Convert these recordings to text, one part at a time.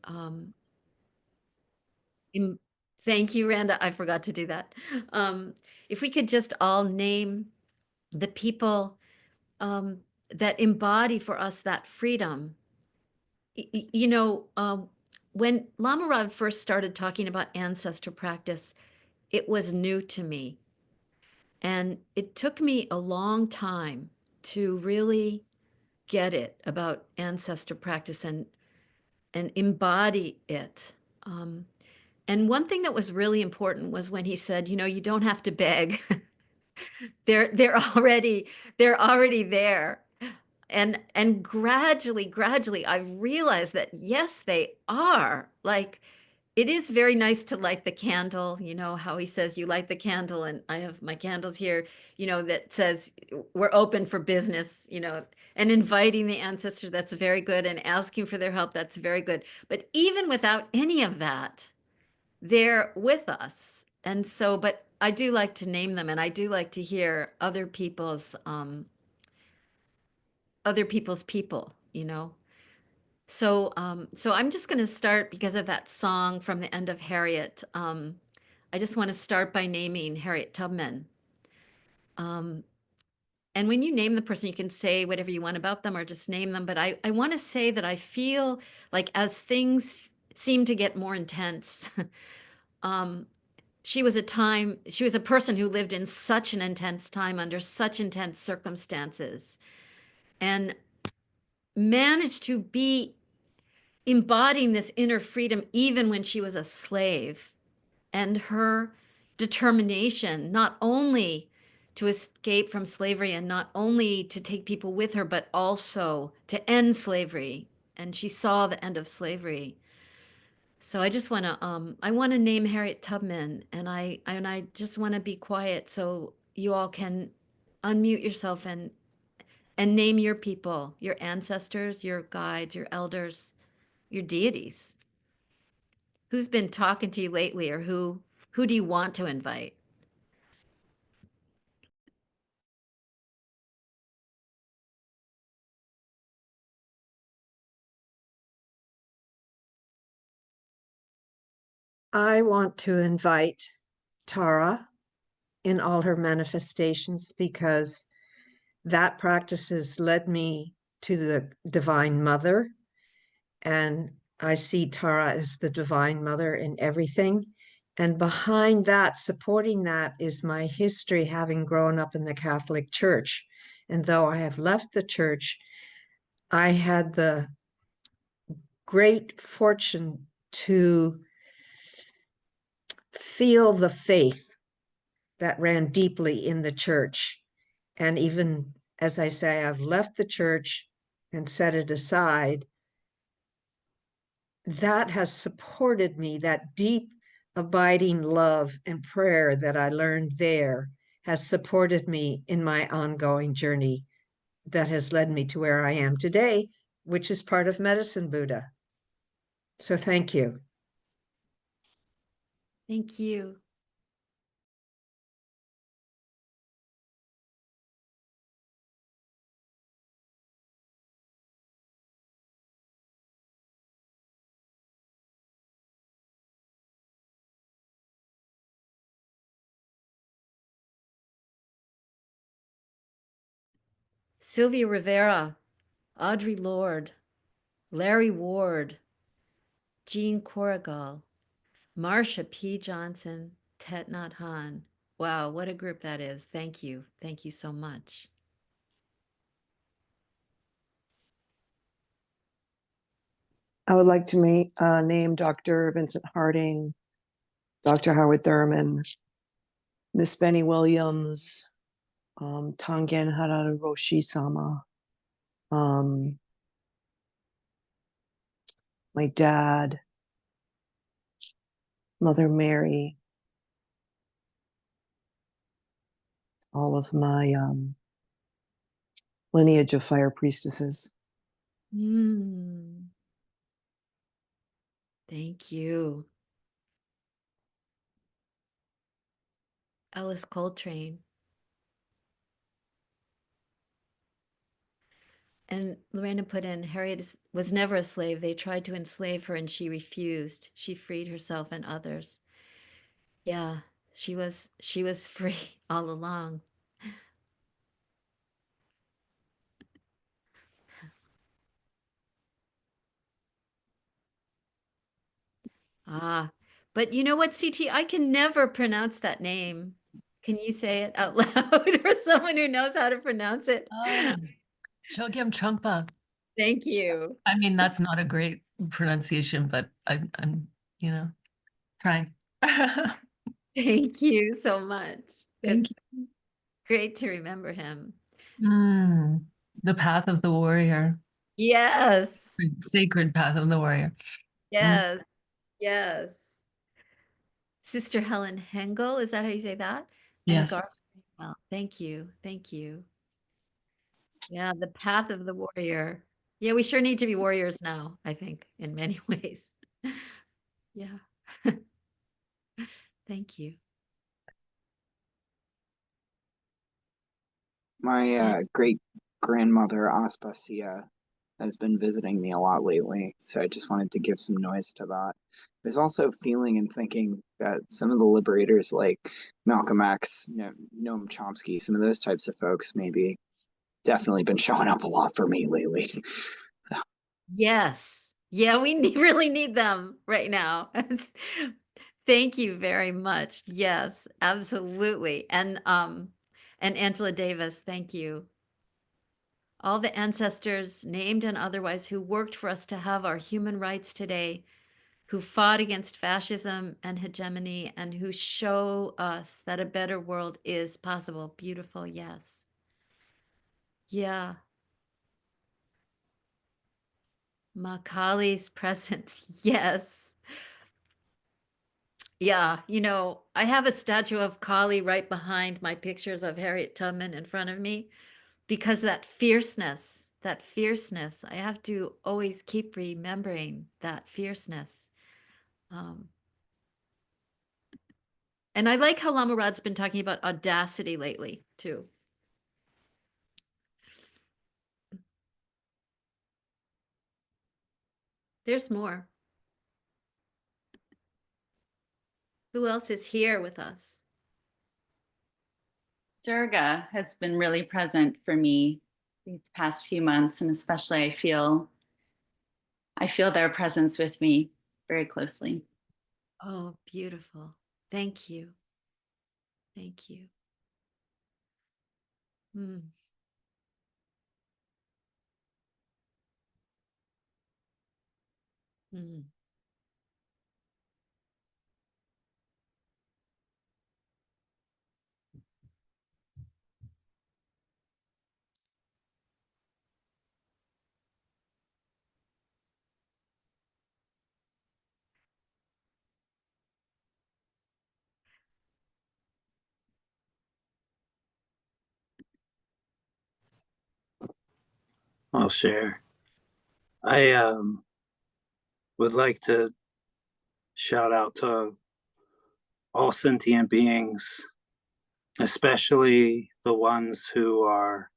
Um, im- Thank you, Randa. I forgot to do that. Um, if we could just all name the people um, that embody for us that freedom. You know, when Lama Rod first started talking about ancestor practice, it was new to me. And it took me a long time to really get it about ancestor practice and embody it. Um, and one thing that was really important was when he said, you know, you don't have to beg. They're already they're already there. And gradually I realized that yes, they are. Like it is very nice to light the candle, you know, how he says you light the candle, and I have my candles here, you know, that says we're open for business, you know, and inviting the ancestors, that's very good, and asking for their help, that's very good. But even without any of that, they're with us. And so, but I do like to name them, and I do like to hear other people's people, you know. So I'm just going to start because of that song from the end of Harriet. I just want to start by naming Harriet Tubman. Um, and when you name the person, you can say whatever you want about them or just name them. But I want to say that I feel like as things seem to get more intense, um, she was a person who lived in such an intense time under such intense circumstances and managed to be embodying this inner freedom even when she was a slave, and her determination not only to escape from slavery and not only to take people with her but also to end slavery, and she saw the end of slavery. So I want to name Harriet Tubman, and I just want to be quiet so you all can unmute yourself and name your people, your ancestors, your guides, your elders, your deities. Who's been talking to you lately, or who do you want to invite? I want to invite Tara in all her manifestations because that practice has led me to the Divine Mother. And I see Tara as the Divine Mother in everything. And behind that, supporting that, is my history having grown up in the Catholic Church. And though I have left the church, I had the great fortune to feel the faith that ran deeply in the church. And even as I say, I've left the church and set it aside. That has supported me, that deep, abiding love and prayer that I learned there has supported me in my ongoing journey that has led me to where I am today, which is part of Medicine Buddha. So thank you. Thank you. Sylvia Rivera, Audre Lorde, Larry Ward, Jean Corrigal, Marsha P. Johnson, Thich Nhat Hanh. Wow, what a group that is. Thank you. Thank you so much. I would like to name Dr. Vincent Harding, Dr. Howard Thurman, Miss Benny Williams, Tangen Harada Roshi Sama, my dad, Mother Mary, all of my lineage of fire priestesses. Mm, thank you. Ellis Coltrane. And Lorena put in, Harriet was never a slave. They tried to enslave her and she refused. She freed herself and others. Yeah, she was free all along. Ah, but you know what, CT? I can never pronounce that name. Can you say it out loud or someone who knows how to pronounce it? Chogyam Trungpa. Thank you. I mean, that's not a great pronunciation, but I'm, trying. Thank you so much. Thank It's great to remember him. you. The path of the warrior, Yes. sacred path of the warrior. Mm, Yes. Yes. Sister Helen Hengel, is that how you say that? And Garth. yes. Well, thank you. Thank you. Yeah, the path of the warrior. Yeah, we sure need to be warriors now, I think, in many ways. Yeah. Thank you. My Yeah. great grandmother Aspasia has been visiting me a lot lately, so I just wanted to give some noise to that. There's also feeling and thinking that some of the liberators like Malcolm X, Noam Chomsky, some of those types of folks maybe definitely been showing up a lot for me lately. Yes. Yeah, we really need them right now. Thank you very much. Yes, absolutely. And Angela Davis, thank you. All the ancestors, named and otherwise, who worked for us to have our human rights today, who fought against fascism and hegemony, and who show us that a better world is possible. Beautiful, yes. Yeah. Makali's presence, yes. Yeah, I have a statue of Kali right behind my pictures of Harriet Tubman in front of me because that fierceness, I have to always keep remembering that fierceness. Um, and I like how Lama Rod's been talking about audacity lately, too. There's more. Who else is here with us? Durga has been really present for me these past few months, and especially I feel their presence with me very closely. Oh, beautiful. Thank you. Thank you. Mm. Mm. I'll share. I would like to shout out to all sentient beings, especially the ones who are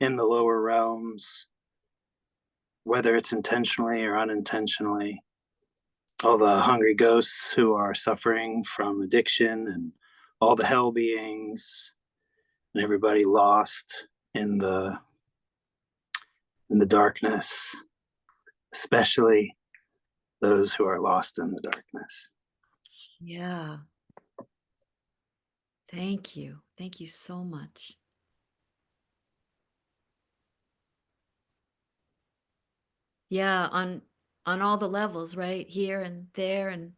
in the lower realms, whether it's intentionally or unintentionally. All the hungry ghosts who are suffering from addiction, and all the hell beings, and everybody lost in the darkness, especially those who are lost in the darkness. Yeah. Thank you. Thank you so much. Yeah, on all the levels, right? Here and there and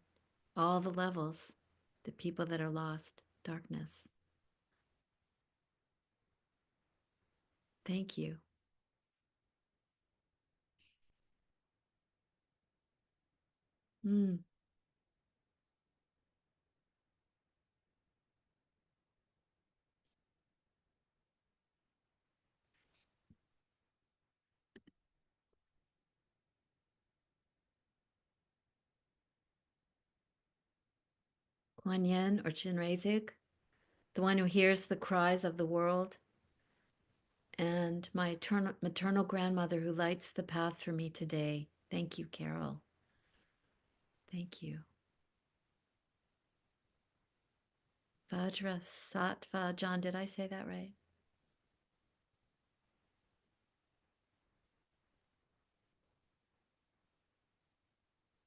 all the levels. The people that are lost, darkness. Thank you. Mm. Kuan Yin or Chinrezig, the one who hears the cries of the world and my maternal grandmother who lights the path for me today. Thank you, Carol. Thank you. Vajra Sattva. John, did I say that right?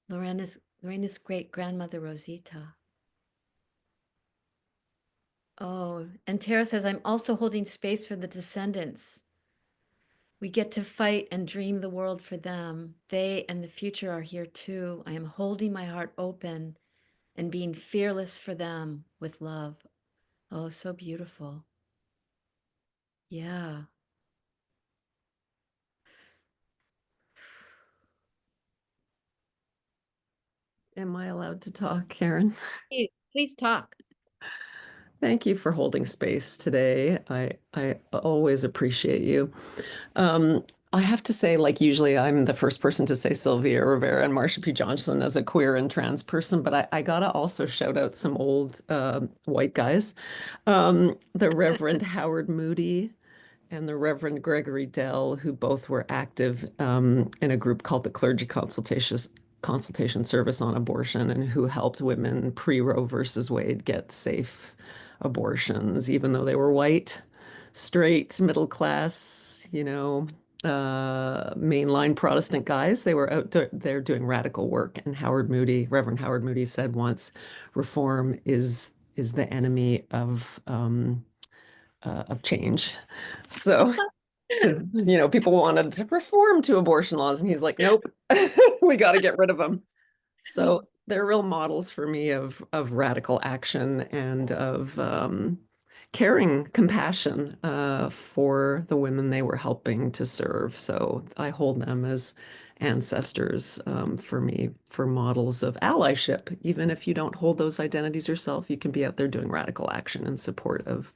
Lorena's great grandmother, Rosita. Oh, and Tara says, I'm also holding space for the descendants. We get to fight and dream the world for them. They and the future are here too. I am holding my heart open and being fearless for them with love. Oh, so beautiful. Yeah. Am I allowed to talk, Karen? Hey, please talk. Thank you for holding space today. I always appreciate you. I have to say, like usually I'm the first person to say Sylvia Rivera and Marsha P. Johnson as a queer and trans person, but I gotta also shout out some old white guys. The Reverend Howard Moody and the Reverend Gregory Dell, who both were active in a group called the Clergy Consultation Service on Abortion, and who helped women pre-Roe versus Wade get safe abortions, even though they were white, straight, middle class, mainline Protestant guys. They were out there doing radical work. And Reverend Howard Moody said once, reform is the enemy of change. So, people wanted to reform to abortion laws, and he's like, nope, we got to get rid of them. So they're real models for me of radical action and of caring compassion for the women they were helping to serve. So I hold them as ancestors for me, for models of allyship. Even if you don't hold those identities yourself, you can be out there doing radical action in support of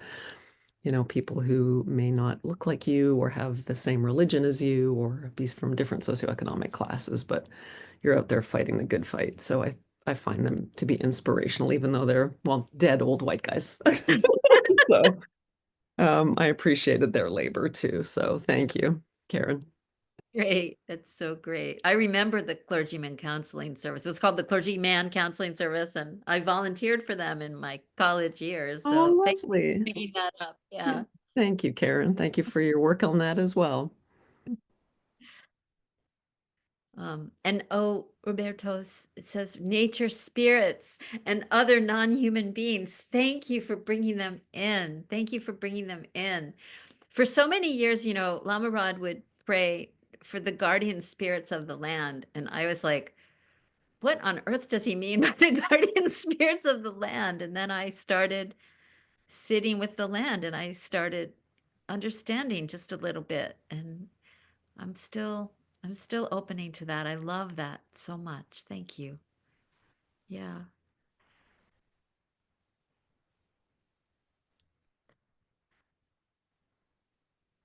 people who may not look like you or have the same religion as you or be from different socioeconomic classes, but you're out there fighting the good fight. So I find them to be inspirational, even though they're, well, dead old white guys. So I appreciated their labor too. So thank you, Karen. Great. That's so great. I remember the clergyman counseling service. It was called the Clergyman Counseling Service, and I volunteered for them in my college years. Oh, So thank you for lovely. bringing that up. Yeah. Yeah. Thank you, Karen. Thank you for your work on that as well. And Roberto it says nature spirits and other non-human beings. Thank you for bringing them in. Thank you for bringing them in. For so many years, Lama Rod would pray for the guardian spirits of the land. And I was like, what on earth does he mean by the guardian spirits of the land? And then I started sitting with the land and I started understanding just a little bit. And I'm still opening to that. I love that so much. Thank you. Yeah.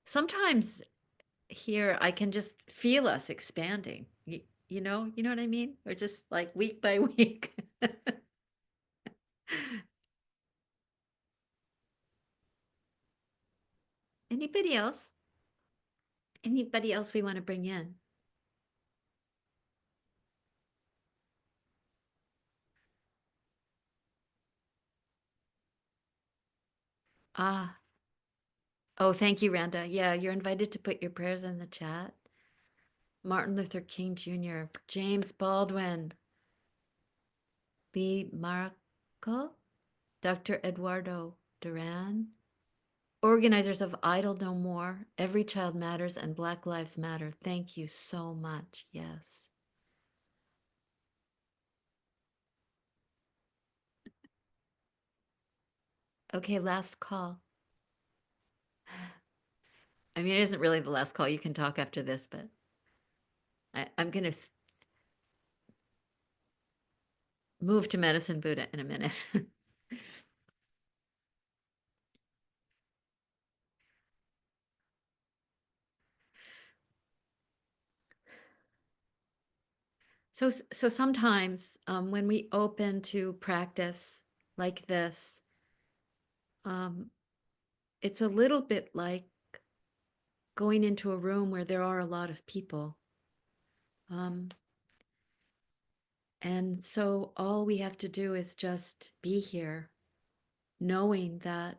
Sometimes here I can just feel us expanding. You know what I mean? We're just like week by week. Anybody else? Anybody else we want to bring in? Ah, oh, thank you, Randa. Yeah, you're invited to put your prayers in the chat. Martin Luther King Jr., James Baldwin, Lee Maracle, Dr. Eduardo Duran, organizers of Idle No More, Every Child Matters, and Black Lives Matter. Thank you so much. Yes. Okay, last call. I mean, it isn't really the last call. You can talk after this, but I'm going to move to Medicine Buddha in a minute. So sometimes when we open to practice like this, it's a little bit like going into a room where there are a lot of people. Um, and so all we have to do is just be here, knowing that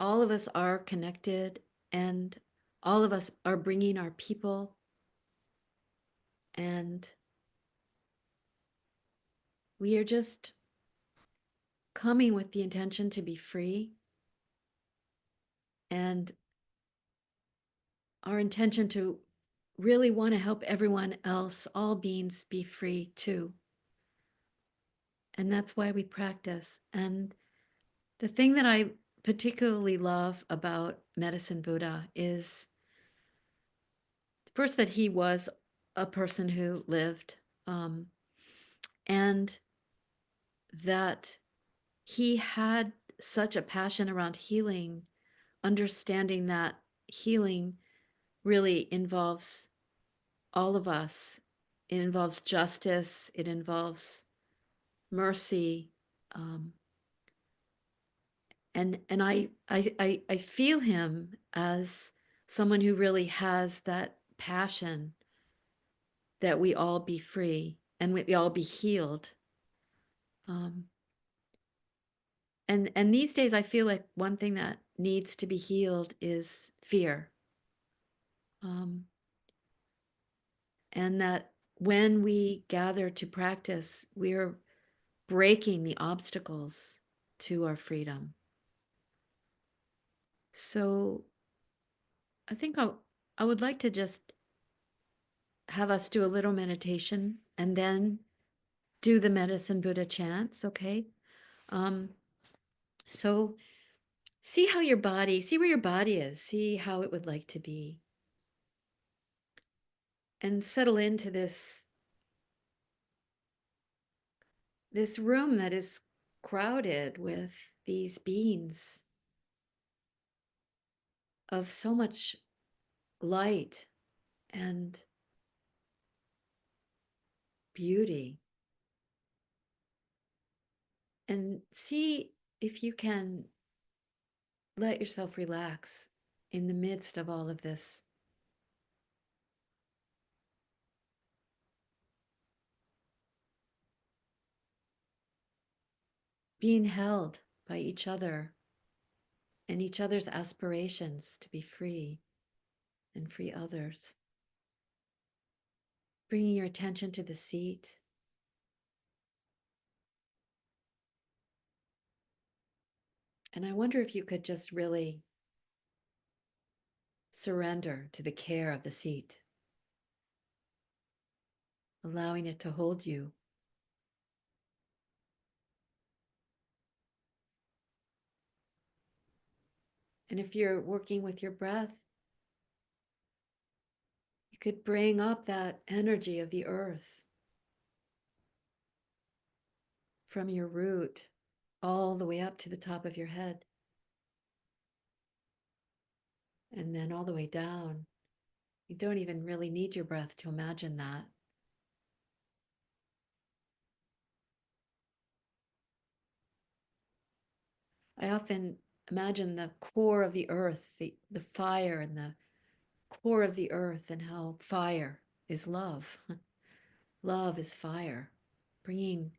all of us are connected and all of us are bringing our people, and we are just coming with the intention to be free, and our intention to really want to help everyone else, all beings, be free too. And that's why we practice. And the thing that I particularly love about Medicine Buddha is first that he was a person who lived, um, and that he had such a passion around healing, understanding that healing really involves all of us. It involves justice, it involves mercy. Um, and I feel him as someone who really has that passion that we all be free and we all be healed. Um, and these days, I feel like one thing that needs to be healed is fear. Um, and that when we gather to practice, we're breaking the obstacles to our freedom. So I think I would like to just have us do a little meditation and then do the Medicine Buddha chants, okay? Um, so see how your body, see where your body is, see how it would like to be. And settle into this room that is crowded with these beings of so much light and beauty. And see if you can let yourself relax in the midst of all of this. Being held by each other and each other's aspirations to be free and free others. Bringing your attention to the seat. And I wonder if you could just really surrender to the care of the seat, allowing it to hold you. And if you're working with your breath, you could bring up that energy of the earth from your root all the way up to the top of your head, and then all the way down. You don't even really need your breath to imagine that. I often imagine the core of the earth, the fire and the core of the earth, and how fire is love. Love is fire, bringing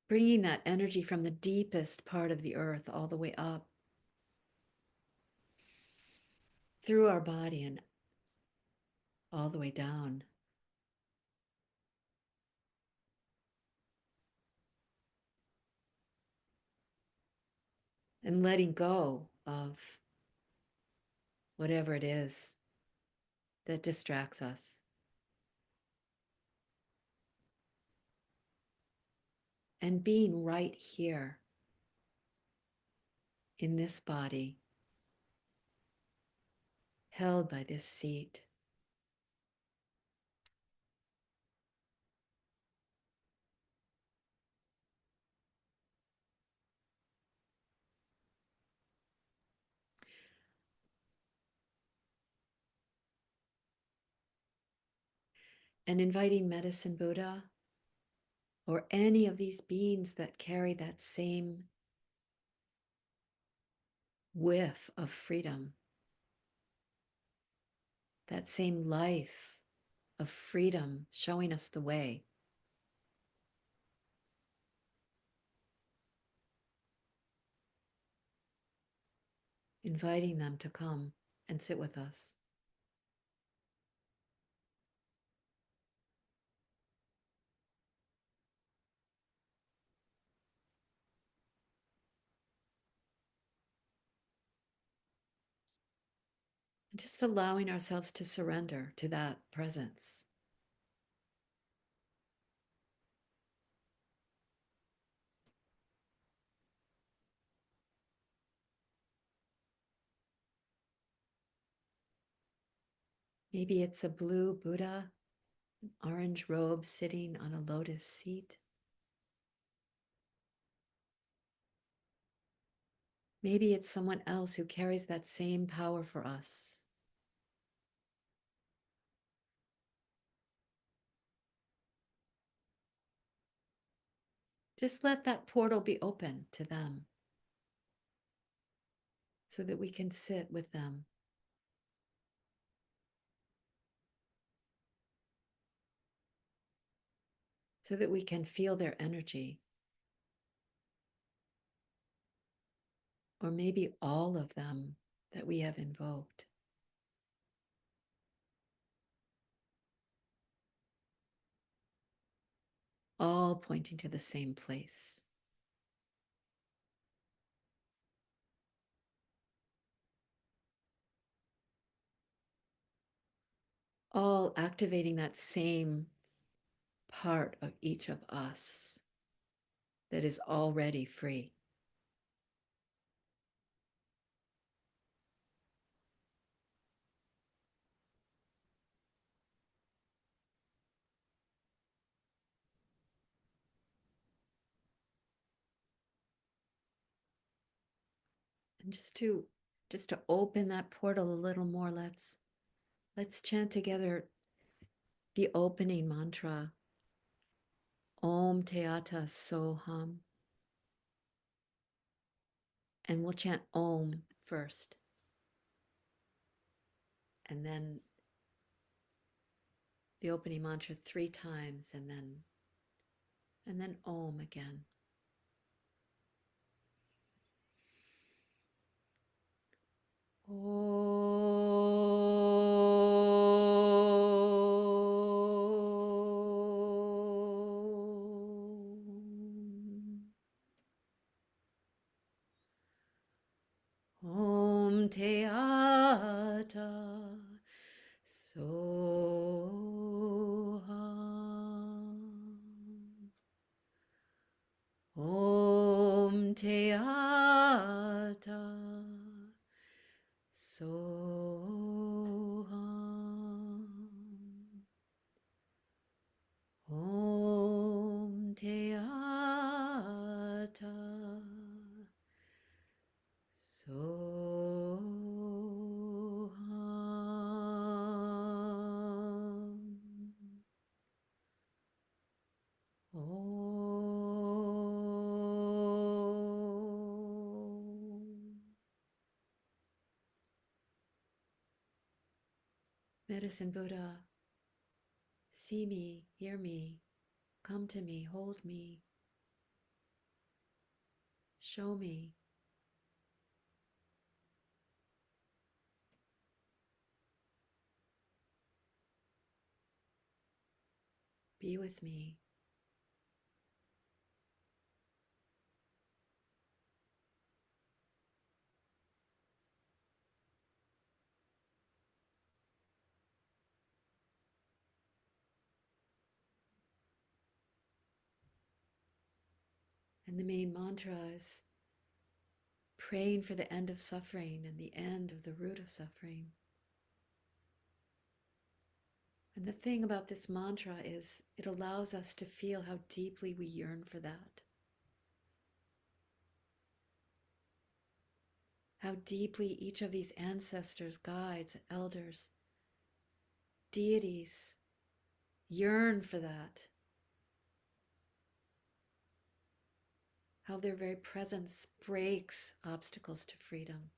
that energy from the deepest part of the earth all the way up through our body and all the way down. And letting go of whatever it is that distracts us. And being right here in this body, held by this seat. And inviting Medicine Buddha or any of these beings that carry that same whiff of freedom, that same life of freedom showing us the way. Inviting them to come and sit with us. And just allowing ourselves to surrender to that presence. Maybe it's a blue Buddha, an orange robe sitting on a lotus seat. Maybe it's someone else who carries that same power for us. Just let that portal be open to them so that we can sit with them. So that we can feel their energy. Or maybe all of them that we have invoked. All pointing to the same place. All activating that same part of each of us that is already free. And just to open that portal a little more, let's chant together the opening mantra. Om Teata Soham. And we'll chant Om first. And then the opening mantra 3 times, and then Om again. Om Teata Soham. Om Teata Soham. Om Teata Soham. Om. Medicine Buddha, see me, hear me, come to me, hold me, show me. Be with me. And the main mantra is praying for the end of suffering and the end of the root of suffering. And the thing about this mantra is it allows us to feel how deeply we yearn for that. How deeply each of these ancestors, guides, elders, deities yearn for that. How their very presence breaks obstacles to freedom.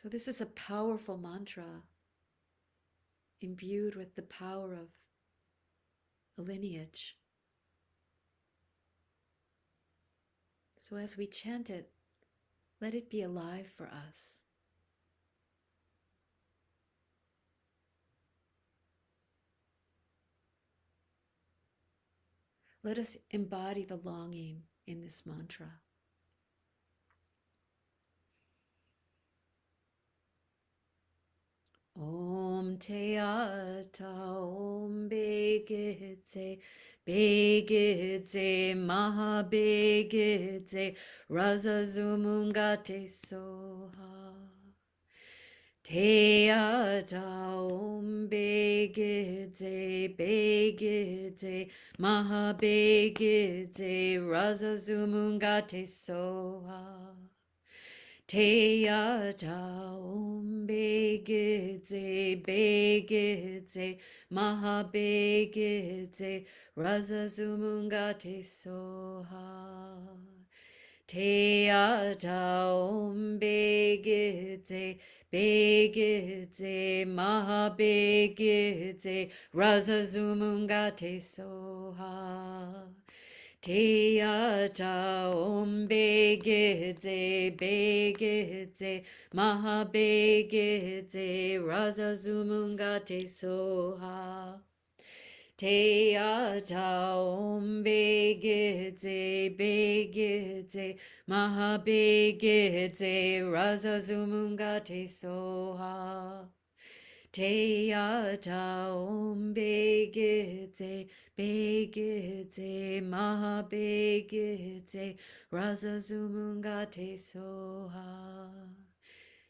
So this is a powerful mantra imbued with the power of a lineage. So as we chant it, let it be alive for us. Let us embody the longing in this mantra. Om Te Ata Om Begitse Begitse Maha Begitse Raza Zumungate Soha Te Ata Om Begitse Begitse Maha Begitse Raza Zumungate Soha Te Ata Om Begitse Begitse Maha Begitse Raza Zumungate Soha Te Ata Om Begitse Begitse Maha Begitse Raza Zumungate Soha Te Ata Om Begitse Begitse Maha Begitse Raza Zumungate Soha Te Ata Om Begitse Begitse Maha Begitse Raza Zumungate Soha Te Ata Om Begitse Begitse Maha Begitse Raza Zumungate Soha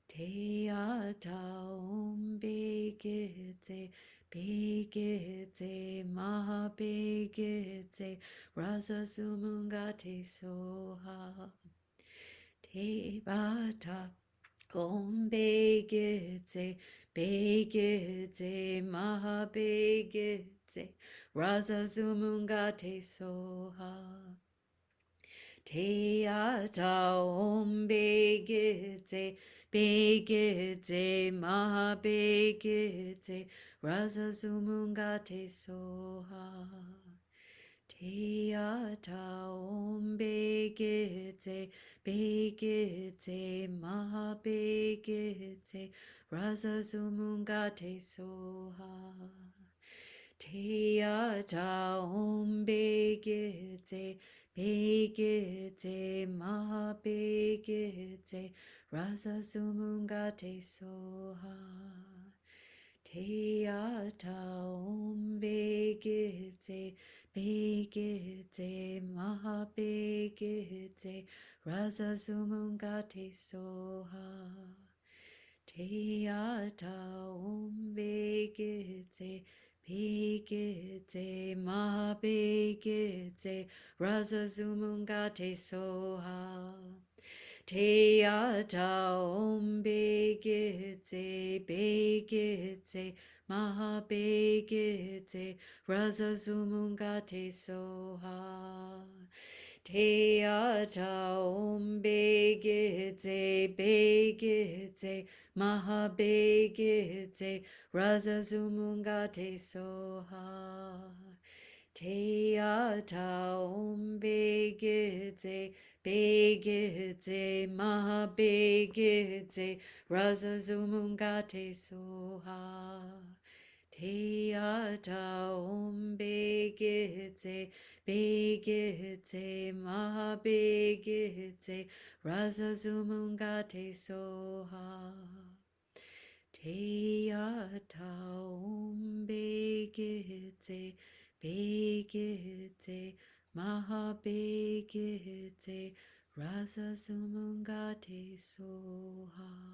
Te Ata Om Begitse Begitse Maha Begitse Raza Zumungate Soha Te Ata Om Begitse Begitse Maha Begitse Raza Zumungate Soha Te Ata Om Begitse Begitse Maha Begitse Raza Zumungate Soha Te Ata Om Begitse Begitse Maha Begitse Raza Zumungate Soha Te Ata Om Begitse Begitse Maha Begitse Raza Zumungate Soha Te Ata Om Begitse Begitse Maha Begitse Raza Zumungate Soha Te Ata Om Begitse Begitse Maha Begitse Raza Zumungate Soha Te Ata Om Begitse Begitse Maha Begitse Raza Zumungate Soha Te Ata Om Begitse Begitse Maha Begitse Raza Zumungate Soha Te Ata Om Begitse Begitse Maha Begitse Raza Zumungate Soha Te Ata Om Begitse Begitse Maha Begitse Raza Zumungate Soha Te Ata Om Begitse Begitse Maha Begitse Raza Zumungate Soha.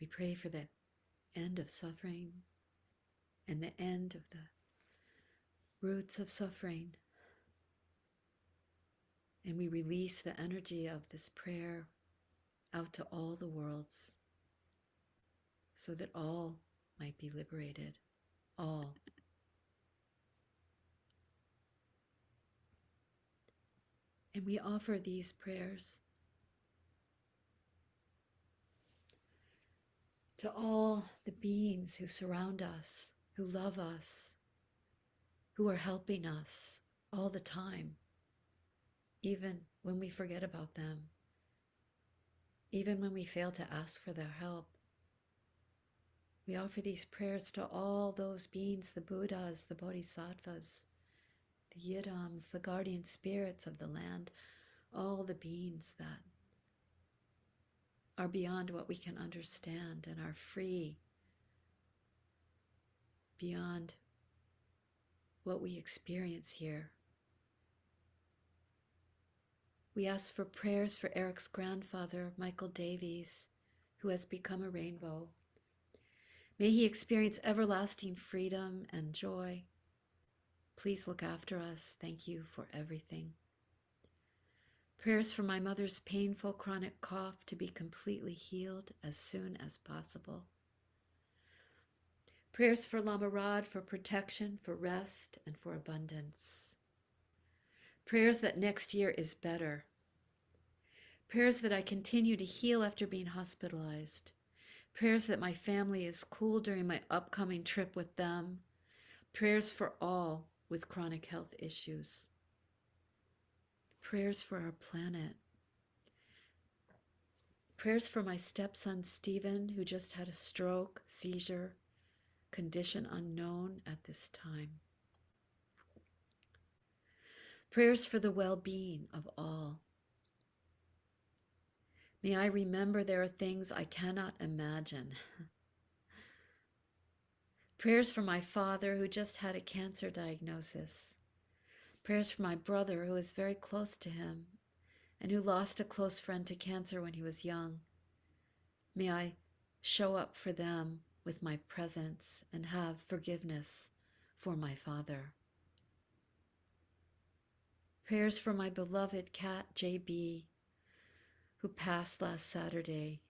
We pray for the end of suffering and the end of the roots of suffering. And we release the energy of this prayer out to all the worlds so that all might be liberated. All. And we offer these prayers to all the beings who surround us, who love us, who are helping us all the time, even when we forget about them, even when we fail to ask for their help. We offer these prayers to all those beings, the Buddhas, the Bodhisattvas, the Yidams, the guardian spirits of the land, all the beings that are beyond what we can understand and are free, beyond what we experience here. We ask for prayers for Eric's grandfather, Michael Davies, who has become a rainbow. May he experience everlasting freedom and joy. Please look after us. Thank you for everything. Prayers for my mother's painful chronic cough to be completely healed as soon as possible. Prayers for Lama Rod for protection, for rest, and for abundance. Prayers that next year is better. Prayers that I continue to heal after being hospitalized. Prayers that my family is cool during my upcoming trip with them. Prayers for all with chronic health issues. Prayers for our planet. Prayers for my stepson, Stephen, who just had a stroke, seizure, condition unknown at this time. Prayers for the well-being of all. May I remember there are things I cannot imagine. Prayers for my father, who just had a cancer diagnosis. Prayers for my brother, who is very close to him and who lost a close friend to cancer when he was young. May I show up for them with my presence and have forgiveness for my father. Prayers for my beloved cat, JB, who passed last Saturday,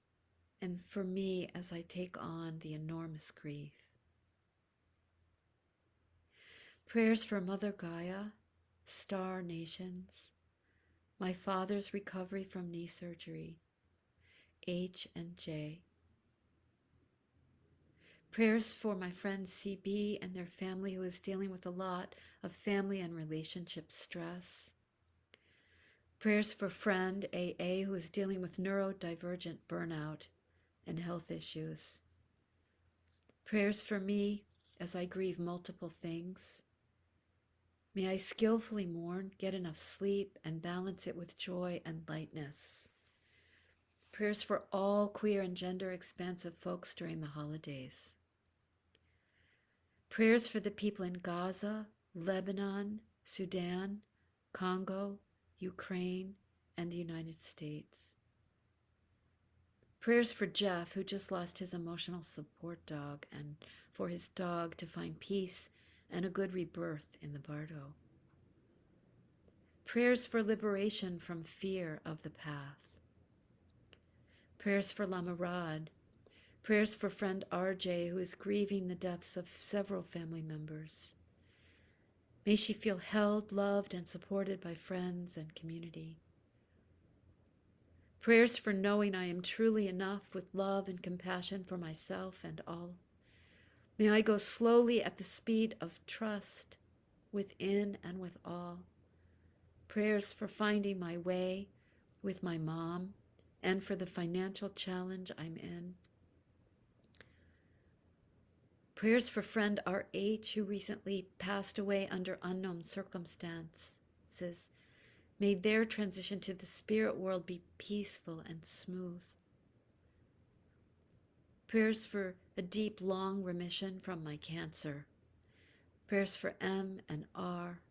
and for me as I take on the enormous grief. Prayers for Mother Gaia, star nations, my father's recovery from knee surgery, H and J. Prayers for my friend CB and their family, who is dealing with a lot of family and relationship stress. Prayers for friend AA, who is dealing with neurodivergent burnout and health issues. Prayers for me as I grieve multiple things. May I skillfully mourn, get enough sleep, and balance it with joy and lightness. Prayers for all queer and gender expansive folks during the holidays. Prayers for the people in Gaza, Lebanon, Sudan, Congo, Ukraine, and the United States. Prayers for Jeff, who just lost his emotional support dog, and for his dog to find peace and a good rebirth in the Bardo. Prayers for liberation from fear of the path. Prayers for Lama Rod. Prayers for friend RJ, who is grieving the deaths of several family members. May she feel held, loved, and supported by friends and community. Prayers for knowing I am truly enough with love and compassion for myself and all. May I go slowly at the speed of trust within and with all. Prayers for finding my way with my mom and for the financial challenge I'm in. Prayers for friend RH, who recently passed away under unknown circumstances. May their transition to the spirit world be peaceful and smooth. Prayers for a deep, long remission from my cancer. Prayers for M and R.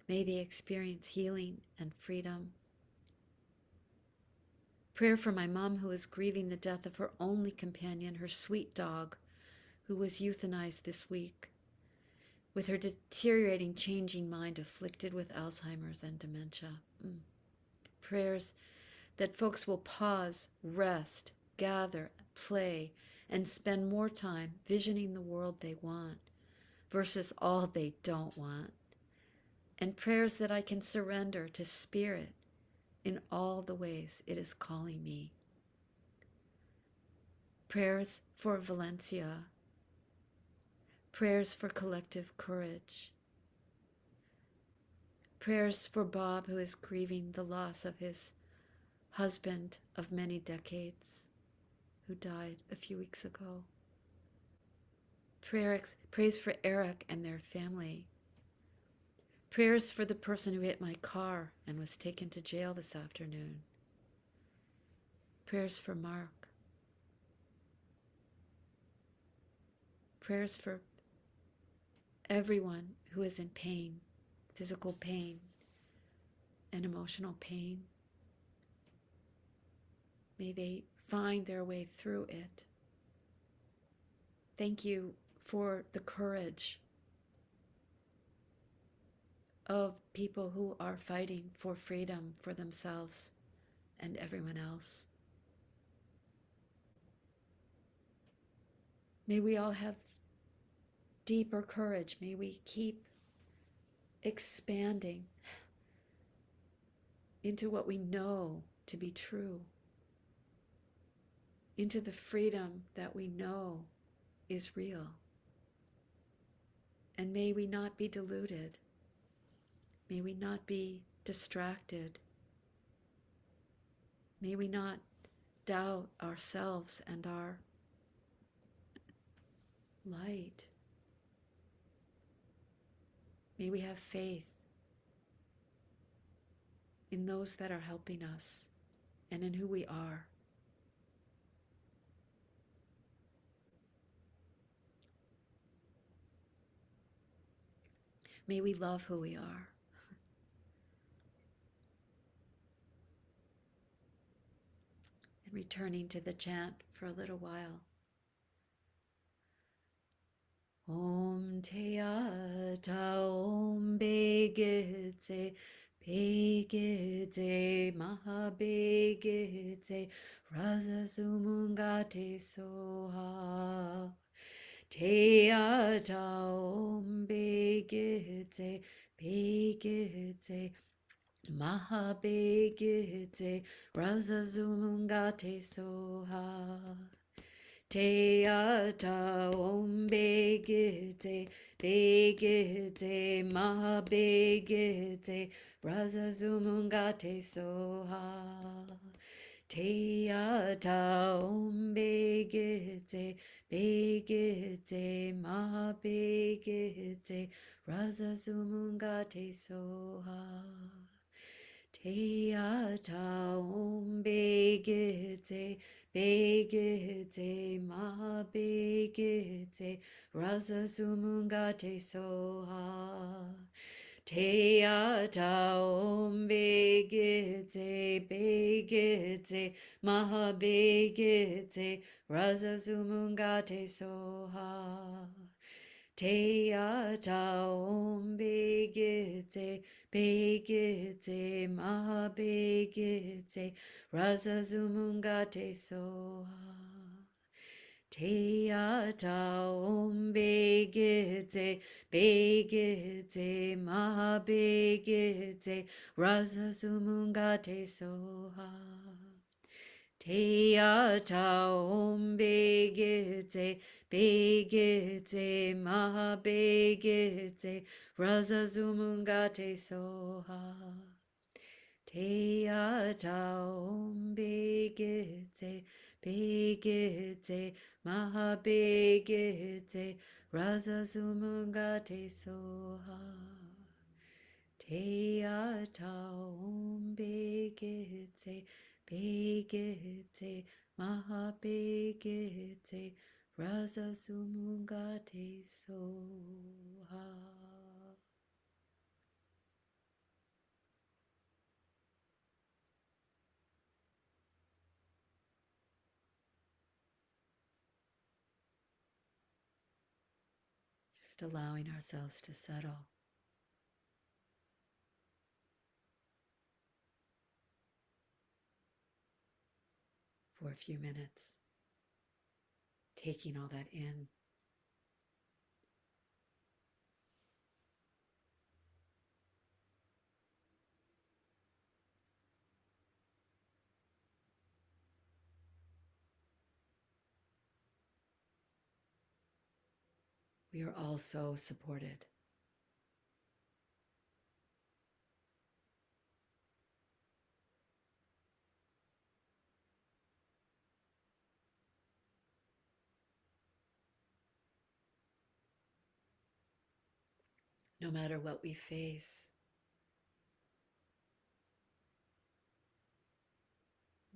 May they experience healing and freedom. Prayer for my mom, who is grieving the death of her only companion, her sweet dog, who was euthanized this week, with her deteriorating, changing mind afflicted with Alzheimer's and dementia. Prayers that folks will pause, rest, gather, play, and spend more time visioning the world they want versus all they don't want. And prayers that I can surrender to spirit in all the ways it is calling me. Prayers for Valencia. Prayers for collective courage. Prayers for Bob, who is grieving the loss of his husband of many decades, who died a few weeks ago. Praise for Eric and their family. Prayers for the person who hit my car and was taken to jail this afternoon. Prayers for Mark. Prayers for everyone who is in pain, physical pain and emotional pain. May they find their way through it. Thank you for the courage of people who are fighting for freedom for themselves and everyone else. May we all have deeper courage. May we keep expanding into what we know to be true, into the freedom that we know is real. And may we not be deluded. May we not be distracted. May we not doubt ourselves and our light. May we have faith in those that are helping us and in who we are. May we love who we are. And returning to the chant for a little while. Om Teata Om Begete Begete Mahabegete Raza Sumungate Soha Teata Om Begete Begete Mahabegete Raza Sumungate Soha Teata Om Begete Begete Mahabegete Raza Sumungate Soha Teata Om Begete Begete Mahabegete Raza Sumungate Soha Teata Om Begete Begete Mahabegete Raza Sumungate Soha Teata Om Begete Begete Mahabegete Raza Sumungate Soha Teata Om Begete Begete Mahabegete Raza Sumungate Soha Teata Om Begete Begete Mahabegete Raza Sumungate Soha Teata Om Begete Begete Mahabegete Raza Sumungate Soha Teata Om Begete Begete Mahabegete Raza Sumungate Soha Teata Om Begete Begete Mahabegete Raza Sumungate Soha. Just allowing ourselves to settle. For a few minutes, taking all that in. we are all so supported. No matter what we face,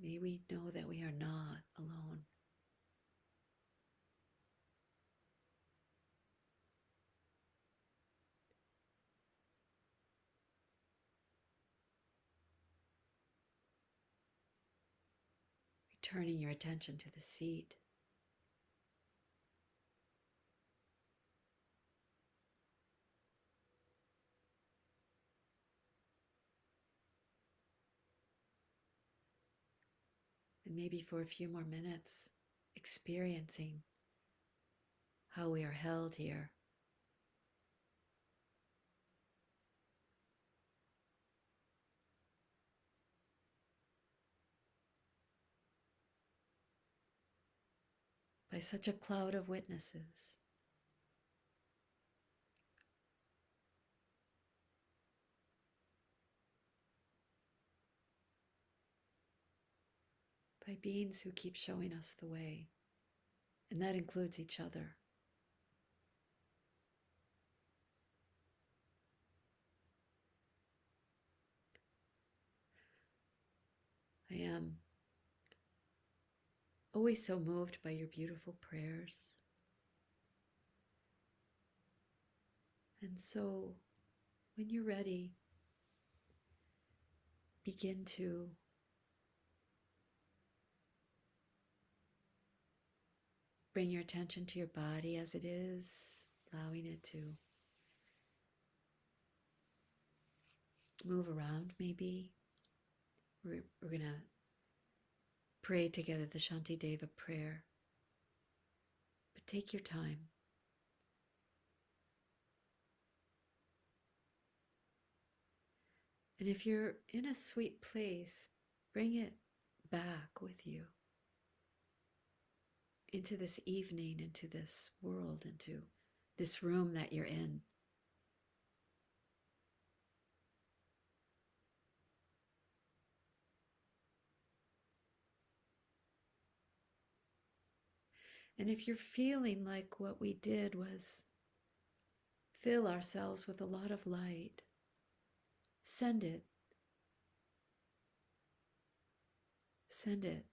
may we know that we are not alone. Returning your attention to the seat. And maybe for a few more minutes, experiencing how we are held here. By such a cloud of witnesses. By beings who keep showing us the way, and that includes each other. I am always so moved by your beautiful prayers. And so, when you're ready, begin to bring your attention to your body as it is, allowing it to move around maybe. We're going to pray together the Shanti Deva prayer. But take your time. And if you're in a sweet place, bring it back with you into this evening, into this world, into this room that you're in. And if you're feeling like what we did was fill ourselves with a lot of light, send it. Send it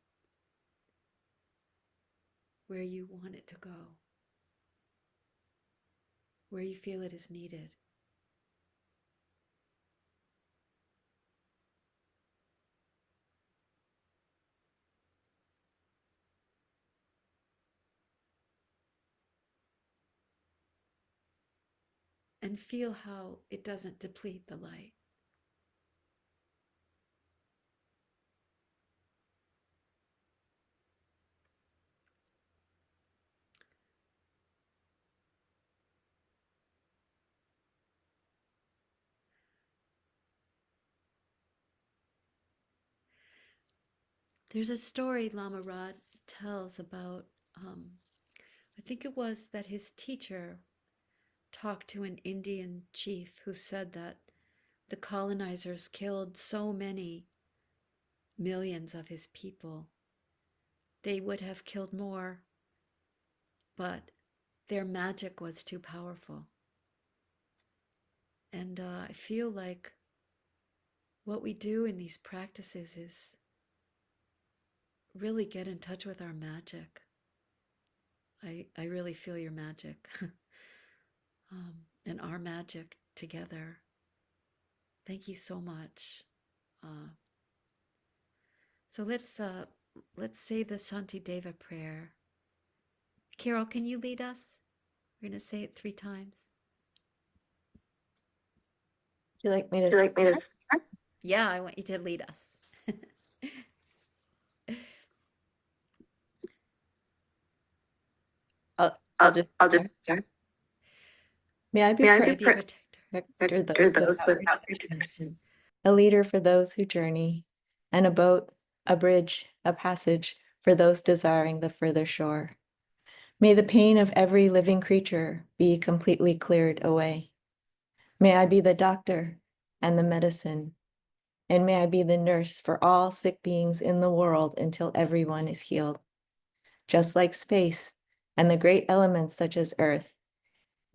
where you want it to go, where you feel it is needed. And feel how it doesn't deplete the light. There's a story Lama Rod tells about, I think it was that his teacher talked to an Indian chief who said that the colonizers killed so many millions of his people. They would have killed more, but their magic was too powerful. And I feel like what we do in these practices is really get in touch with our magic. I really feel your magic and our magic together. Thank you so much. So let's say the Shanti Deva prayer. Carol, can you lead us? We're going to say it 3 times. Would you like me to start? Yeah, I want you to lead us. I'll just start. May I be Protector. those without protection, a leader for those who journey, and a boat, a bridge, a passage for those desiring the further shore. May the pain of every living creature be completely cleared away. May I be the doctor and the medicine, and may I be the nurse for all sick beings in the world until everyone is healed. Just like space and the great elements such as earth,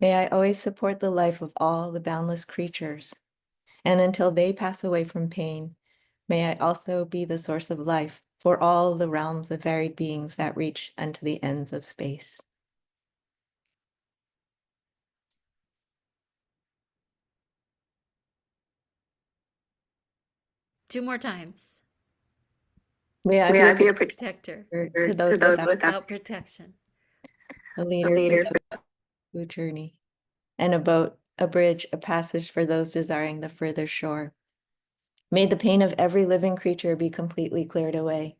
may I always support the life of all the boundless creatures, and until they pass away from pain, may I also be the source of life for all the realms of varied beings that reach unto the ends of space. Two more times. May I be a Protector protector to those without protection. a leader for those who journey, and a boat, a bridge, a passage for those desiring the further shore. May the pain of every living creature be completely cleared away.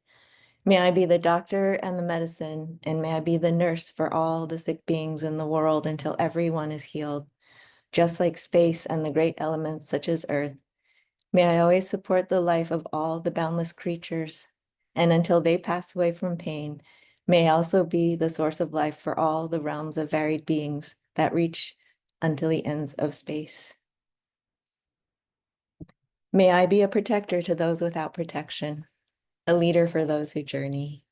May I be the doctor and the medicine, and may I be the nurse for all the sick beings in the world until everyone is healed. Just like space and the great elements such as earth, may I always support the life of all the boundless creatures, and until they pass away from pain, may I also be the source of life for all the realms of varied beings that reach until the ends of space. May I be a protector to those without protection, a leader for those who journey,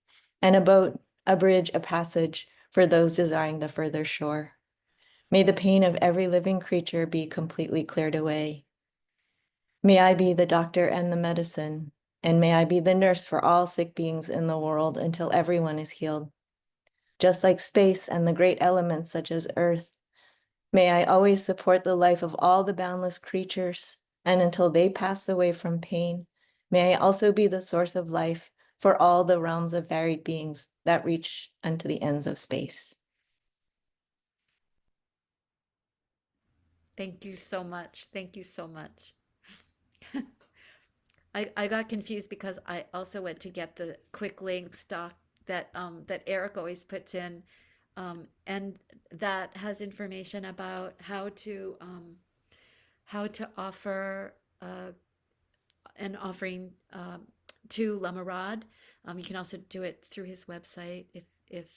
and a boat, a bridge, a passage for those desiring the further shore. May the pain of every living creature be completely cleared away. May I be the doctor and the medicine, and may I be the nurse for all sick beings in the world until everyone is healed. Just like space and the great elements such as earth, may I always support the life of all the boundless creatures, and until they pass away from pain, may I also be the source of life for all the realms of varied beings that reach unto the ends of space. Thank you so much. Thank you so much. I got confused because I also went to get the quick link stock that Eric always puts in, and that has information about how to offer an offering to Lama Rod. You can also do it through his website if